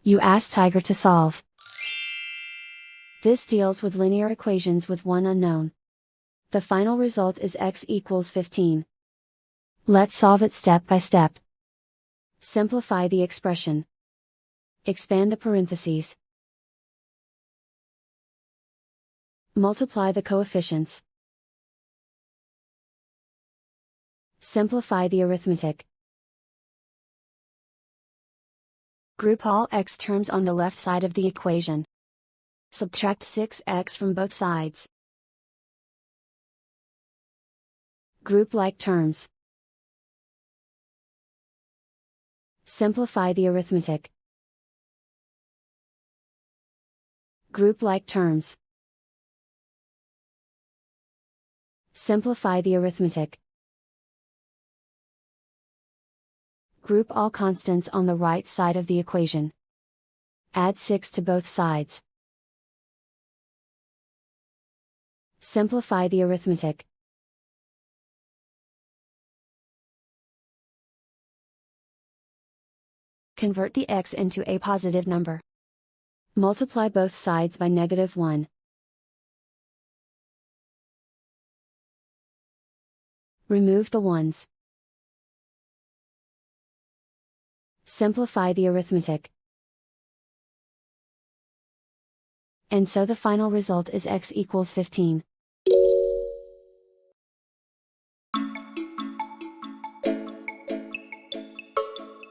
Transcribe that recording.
You ask Tiger to solve. This deals with linear equations with one unknown. The final result is x equals 15. Let's solve it step by step. Simplify the expression. Expand the parentheses. Multiply the coefficients. Simplify the arithmetic. Group all x terms on the left side of the equation. Subtract 6x from both sides. Group like terms. Simplify the arithmetic. Group like terms. Simplify the arithmetic. Group all constants on the right side of the equation. Add 6 to both sides. Simplify the arithmetic. Convert the x into a positive number. Multiply both sides by -1. Remove the ones. Simplify the arithmetic. And so the final result is x equals 15.